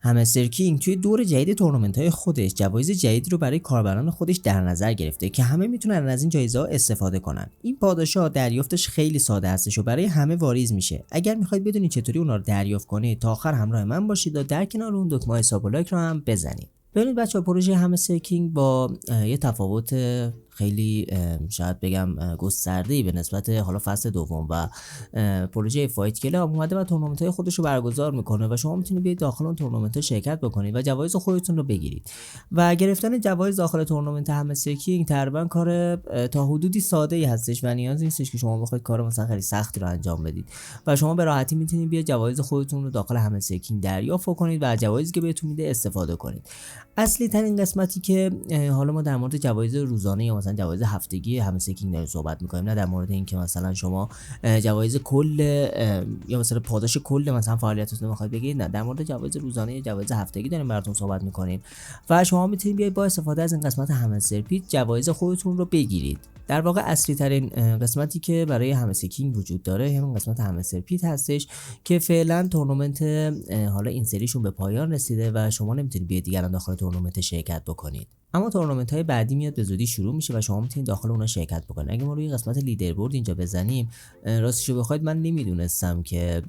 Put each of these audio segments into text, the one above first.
همستر کینگ توی دور جدید تورنمنت‌های خودش جوایز جدید رو برای کاربران خودش در نظر گرفته که همه میتونن از این جایزه‌ها استفاده کنن. این پاداش‌ها دریافتش خیلی ساده هستش و برای همه واریز میشه. اگر میخواید بدونید چطوری اونا رو دریافت کنید تا آخر همراه من باشید و در کنار اون دکمه حساب و لایک رو هم بزنید. ببینید بچه‌ها، پروژه همستر کینگ با یه تفاوت خیلی شاید بگم گسترده‌ای به نسبت حالا فصل دوم و پروژه فایت کلاب اومده و تورنمنت‌های خودش رو برگزار میکنه و شما میتونید بیاید داخل اون تورنمنت‌ها شرکت بکنید و جوایز خودتون رو بگیرید. و گرفتن جوایز داخل تورنمنت همستر کینگ تقریبا کار تا حدودی ساده‌ای هستش و نیاز نیستش که شما بخواید کار مثلا خیلی سختی رو انجام بدید و شما به راحتی میتونید بیاید جوایز خودتون رو داخل همستر کینگ دریافت کنید و جوایزی که بهتون میده استفاده کنید. اصلی ترین قسمتی که حالا ما در مورد جوایز روزانه یا مثلا جوایز هفتگی همستر کینگ داریم صحبت می‌کنیم، نه در مورد اینکه مثلا شما جوایز کل یا مثلا پاداش کل مثلا فعالیتتون رو می‌خواید بگیرید، نه در مورد جوایز روزانه یا جوایز هفتگی داریم براتون صحبت می‌کنیم و شما میتونید بیاید با استفاده از این قسمت همستر پیت جوایز خودتون رو بگیرید. در واقع اصلی ترین قسمتی که برای همستر کینگ وجود داره همین قسمت همستر پیت هستش که فعلا تورنمنت حالا این سریشون به پایان رسیده و شما نمیتونید بیاید دیگران داخل تورنمنت شرکت بکنید. اما تورنمنت های بعدی میاد به زودی شروع میشه و شما میتونید داخل اونها شرکت بکنید. اگه ما روی قسمت لیدربورد اینجا بزنیم، راستشو بخواید من نمیدونستم که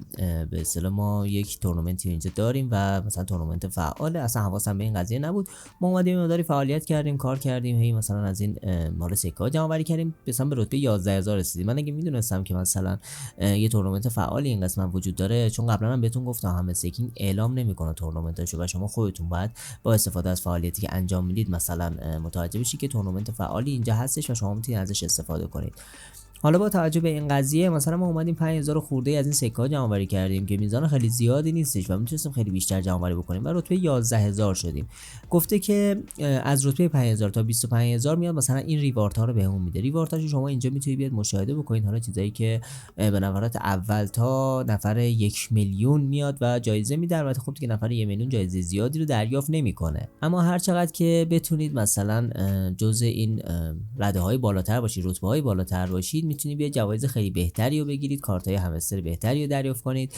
به اصطلاح ما یک تورنمنتی اینجا داریم و مثلا تورنمنت فعاله، اصلا حواسم به این قضیه نبود. ما اومدیم مقداری فعالیت کردیم، کار کردیم، هی مثلا از این مال سکه جمع آوری کردیم، مثلا به رتبه 11000 رسیدیم. من اگه میدونستم که مثلا یه تورنمنت فعالی این قسمت وجود داره، چون قبلا هم بهتون گفتم همستر کینگ اعلام نمیکنه تورنمنتاشو و شما خودتون باید با استفاده از فعالیتی که انجام میدید مثلا متوجه بشید که تورنمنت فعالی اینجا هستش و شما میتونید ازش استفاده کنید. حالا با توجه به این قضیه مثلا ما اومدیم 5000 خورده از این سکه‌ها جمع آوری کردیم که میزان خیلی زیادی نیستش و میتونستیم خیلی بیشتر جمع آوری بکنیم و رتبه 11000 شدیم. گفته که از رتبه 5000 تا 25000 میاد مثلا این ریواردها رو بهمون میده. ریواردهاشو شما اینجا میتونید بیاد مشاهده بکنید. حالا چیزایی که به نفرات اول تا نفر 1 میلیون میاد و جایزه میده. البته خب دیگه نفر 1 میلیون جایزه زیادی رو دریافت نمیکنه، اما هر چقدر که بتونید مثلا جزء این رده‌های بالاتر باشید، رتبه‌های بالاتر باشید، میتونید بیاید جوایز خیلی بهتری رو بگیرید، کارت‌های همستر بهتری رو دریافت کنید.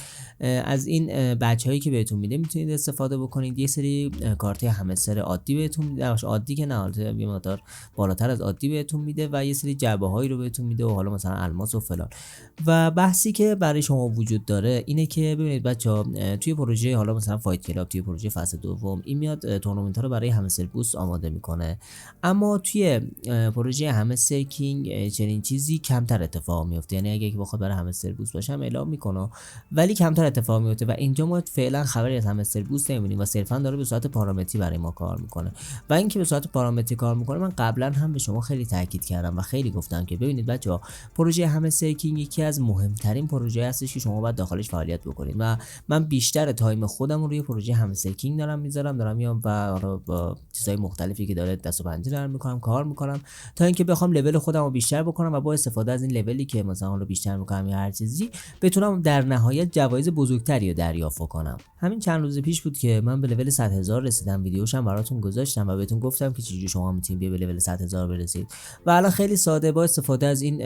از این بچه‌هایی که بهتون میده میتونید استفاده بکنید. یه سری کارت‌های همستر عادی بهتون میده، عادی که نه، البته یه مقدار بالاتر از عادی بهتون میده و یه سری جعبه‌هایی رو بهتون میده و حالا مثلا الماس و فلان. و بحثی که برای شما وجود داره اینه که ببینید بچه‌ها، توی پروژه حالا مثلا فایت کلاب، توی پروژه فصل دوم این میاد تورنمنت‌ها رو برای همستر بوست آماده میکنه، اما توی پروژه همستر کینگ چنین چیزی کمتر اتفاق میفته. یعنی اگه بخواد برای همستر بوست باشه هم اعلام میکنه ولی کمتر اتفاق میفته و اینجا ما فعلا خبری از همستر بوست نمیبینیم و صرفا داره به صورت پارامتری برای ما کار میکنه. و اینکه به صورت پارامتری کار میکنه من قبلا هم به شما خیلی تاکید کردم و خیلی گفتم که ببینید بچه‌ها، پروژه همستر کینگ یکی از مهمترین پروژه هستش که شما باید داخلش فعالیت بکنید و من بیشتر تایم خودم رو روی پروژه همستر کینگ دارم میام و حالا با چیزای مختلفی که داره دست و پنجه دارم میکنم، کار میکنم تا اینکه بخوام لول خودم رو بیشتر بکنم و با استفاده از این لولی که مثلا رو بیشتر میکنم یا هر چیزی بتونم در نهایت جوایز بزرگتری رو دریافت کنم. همین چند روز پیش بود که من به لول 100000 رسیدم، ویدیوش هم براتون گذاشتم و بهتون گفتم که چجوری شما میتونید به لول 100000 برسید و الان خیلی ساده با استفاده از این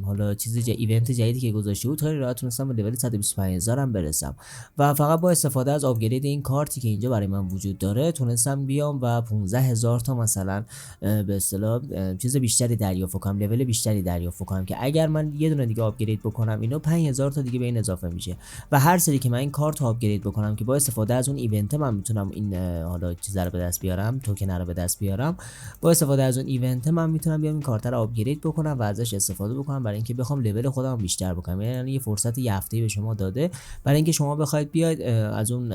حالا ایونت جدیدی که گذاشته بود خیلی راحت تونستم به لول 125000 هم برسم و فقط با استفاده از آپگرید این کارتی که اینجا برای من وجود داره تونستم بیام و 15000 تا مثلا به اصطلاح چیز بیشتری دریافت کنم، لول بیشتری دریافت کنم که اگر من یه دونه دیگه آپگرید بکنم اینو 5000 تا دیگه به این اضافه میشه و هر سری که من این کارت آپگرید بکنم که با استفاده از اون ایونت من میتونم این حالا چیزا رو به دست بیارم، توکن رو به دست بیارم، با استفاده از اون ایونت من میتونم بیام این کارت رو آپگرید بکنم و ازش استفاده بکنم برای اینکه بخوام لول خودم بیشتر بکنم. یعنی یه فرصت یه هفته‌ای به شما داده برای اینکه شما بخواید بیاید از اون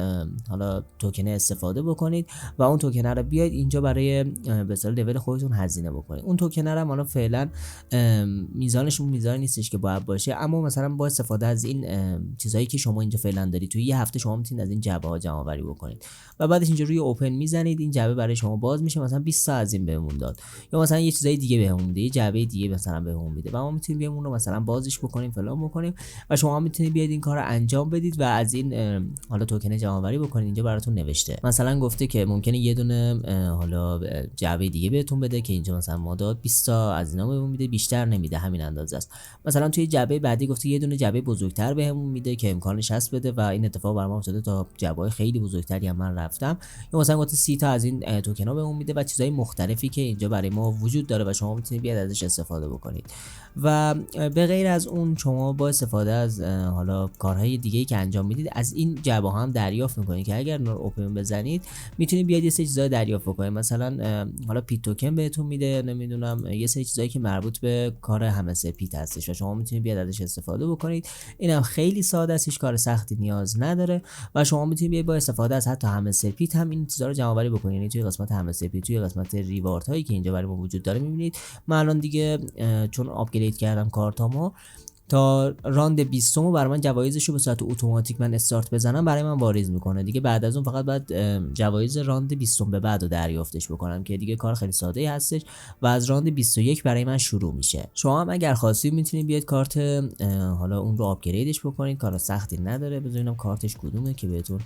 حالا توکن استفاده بکنید و اون توکن رو بیاید اینجا برای به اصطلاح لول خودتون هزینه بکنید. اون توکن رو حالا فعلا میزانش اون میزان نیستش که باید باشه، اما مثلا با استفاده از این چیزایی که شما اینجا فعلا دارید توی یه هفته شما میتونید از این جعبه ها جمع آوری بکنید و بعدش اینجا روی اوپن میزنید، این جعبه برای شما باز میشه، مثلا 20 تا از این بهمون داد یا مثلا یه چیزای دیگه بهمون میده، یه جعبه دیگه مثلا بهمون میده و ما میتونیم بیایم اون رو مثلا بازش بکنیم، فلان بکنیم و شما میتونید بیاید این کارو انجام بدید و از این حالا توکن جمع آوری بکنید. اینجا براتون نوشته مثلا گفته که ممکنه یه دونه حالا جعبه دیگه بهتون بده که اینجا مثلا ما داد 20 تا از اینا بهمون میده، بیشتر نمیده، همین اندازه است. مثلا توی جعبه بعدی گفته یه دونه جعبه بزرگتر بهمون میده که امکانش هست بده و این اتفاق برام افتاده، تا جعبه‌های خیلی بزرگتری هم من رفتم. یا مثلا گفته 30 تا از این توکن ها بهمون میده و چیزای مختلفی که اینجا برای ما وجود داره و شما میتونید بیاد ازش استفاده بکنید. و به غیر از اون شما با استفاده از حالا کارهای دیگه‌ای که انجام میدید از این جعبه ها هم دریافت میکنید که اگر اونا رو اوپن بزنید میتونید بیاد یه سری چیزای دریافت بکنید. مثلا حالا پیت توکن بهتون میده، نمیدونم یه سری چیزایی که مربوط به کار همسه پیت هستش و شما میتونید بیاد ازش استفاده بکنید. اینم خیلی ساده است، هیچ کار سختی نیاز نداره و شما میتونید بیاد با استفاده از حتی همسه پیت هم این چیزا رو جمع آوری بکنید. یعنی توی قسمت همسه پیت، توی قسمت ریوارد هایی که اینجا برای ما وجود داره میبینید من الان دیگه چون آپگرید کردم کارتامو تا راند 20 برای من جوایزش رو به صورت اتوماتیک من استارت بزنم برای من واریز میکنه دیگه. بعد از اون فقط بعد جوایز راند 20 به بعد رو دریافتش بکنم که دیگه کار خیلی ساده ای هستش و از راند 21 برای من شروع میشه. شما هم اگر خواستید میتونید بیاد کارت حالا اون رو آپگریدش بکنید، کار سختی نداره. بذارینم کارتش کدومه که بهتون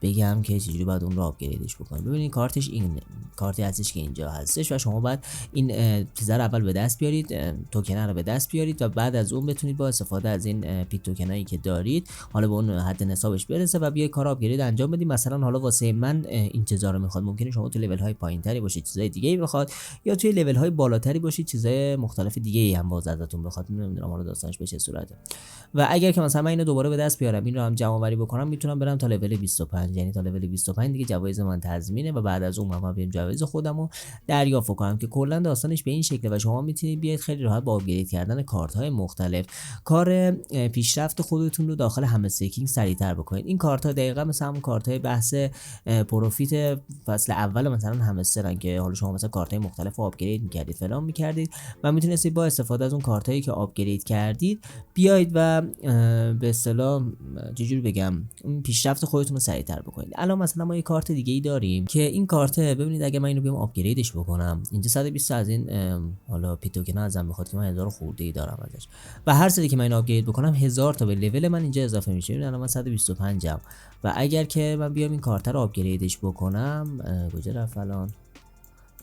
بگم که چجوری باید اون رو آپگریدش بکنید. ببینید کارتش این کارتی هستش که اینجا هستش و شما باید این چیزا رو اول به دست بیارید، توکن رو به دست بیارید و بعد از اون بتونید با استفاده از این پیت توکنایی که دارید حالا به اون حد نصابش برسه و بیاید کار آپگرید انجام بدید. مثلا حالا واسه من این چیزا رو میخواد، ممکنه شما تو لول های پایینتری باشید چیزای دیگه‌ای بخواد، یا توی لول های بالاتری باشید چیزای مختلف دیگه‌ای هم باز ازتون بخواد. نمیدونم حالا داستانش به چه صورته. و اگر که مثلا من اینو دوباره به دست بیارم، این رو هم جمع آوری بکنم، میتونم برم تا لول 25. یعنی تا لول 25 دیگه جوایز من تضمینه و بعد از اون من بیام جوایز خودمو دریافت کنم که کلا داستانش به این شکله و شما میتونید بیاید خیلی راحت با آپگرید کردن کارت های مختلف کار پیشرفت خودتون رو داخل همه سیکینگ سریعتر بکنید. این کارت ها دقیقاً مثل همون کارت های بحث پروفیت فصل اول مثلا همسترن که حالا شما مثلا کارت های مختلف رو آپگرید میکردید فلان میکردید و میتونستید با استفاده از اون کارت هایی که آپگرید کردید بیاید و به اصطلاح چجوری بگم اون پیشرفت خودتون رو سریعتر بکنید. الان مثلا ما یه کارت دیگه ای داریم که این کارت ببینید اگه من اینو بیام آپگریدش بکنم، اینجا 120 از این حالا پیت توکن ازم میخواد که من 1000 خورده ای دارم ازش و هر سری که من اینو آپگرید بکنم 1000 تا به لول من اینجا اضافه میشه. ببینید الان من 125 ام و اگر که من بیام این کارت رو آپگریدش بکنم، کجا رفت الان؟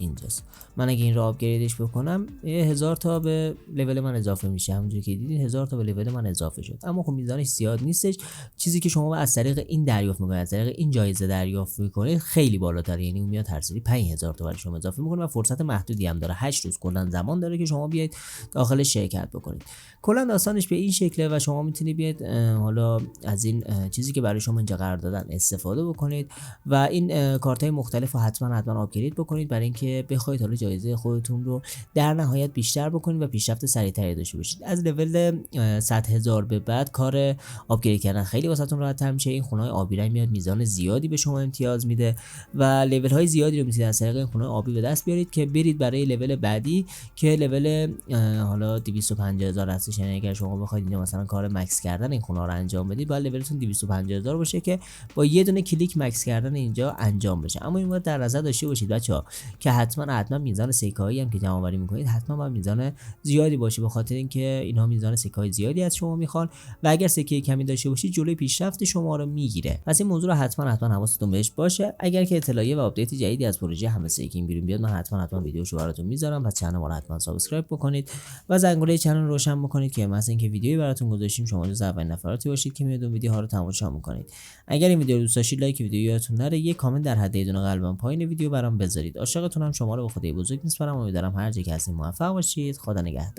اینجاست. من اگه این رو آپگریدش بکنم 1000 تا به لول من اضافه میشه. همونجوری که دیدین 1000 تا به لول من اضافه شد، اما خب میزانش زیاد نیستش. چیزی که شما از طریق این دریافت میکنید، از طریق این جایزه دریافت میکنید خیلی بالاتره. یعنی اون میاد هر سری 5000 تا برای شما اضافه میکنه و فرصت محدودی هم داره. 8 روز کلا زمان داره که شما بیاید داخل شرکت بکنید. کلا داستانش به این شکله و شما میتونید بیاید حالا از این چیزی که برای شما اینجا قرار دادن استفاده بکنید و این کارت های مختلف رو حتما آپگرید بکنید برای اینکه بخواید حالا جایزه خودتون رو در نهایت بیشتر بکنید و پیشرفت سریعتری داشته باشید. از لول 100000 به بعد کار آپگرید کردن خیلی واسهتون راحت‌تر میشه. این خونه‌های آبی رنگ میاد میزان زیادی به شما امتیاز میده و لول های زیادی رو میتونید از طریق این خونه آبی به دست بیارید که برید برای لول بعدی که لول حالا 250000 هستش. یعنی اگر شما بخواید اینجا مثلا کار مکس کردن این خونه رو انجام بدید باید لولتون 250000 باشه که با یه دونه کلیک مکس کردن اینجا انجام بشه. اما این باید در نظر داشته باشید بچه‌ها که حتما میزان سکه‌ای هم که جمع آوری میکنید حتما باید میزان زیادی باشه، به خاطر اینکه اینها میزان سکه‌ای زیادی از شما میخوان و اگر سکه کمی داشته باشید جلوی پیشرفت شما رو میگیره. پس این موضوع رو حتما حواستون بهش باشه. اگر که اطلاعیه و آپدیت جدیدی از پروژه همه سیکینگ بیرون بیاد من حتما ویدیوشو براتون میذارم. پس کانال ما رو حتما سابسکرایب بکنید و زنگوله کانال رو روشن بکنید که مثلا اینکه ویدیویی براتون گذاشتیم شما جزو اولین نفراتی باشید که میاد اون ویدیوها رو تماشا میکنید. اگر این ویدیو رو دوست داشتید لایک ویدیو یادتون نره، یک کامنت در حد یه دونه قلبم پایین ویدیو برام بذارید. عاشقتونم. شما رو به خدای بزرگ میسپارم. امیدوارم هر جا که هستید موفق باشید. خدا نگهدار.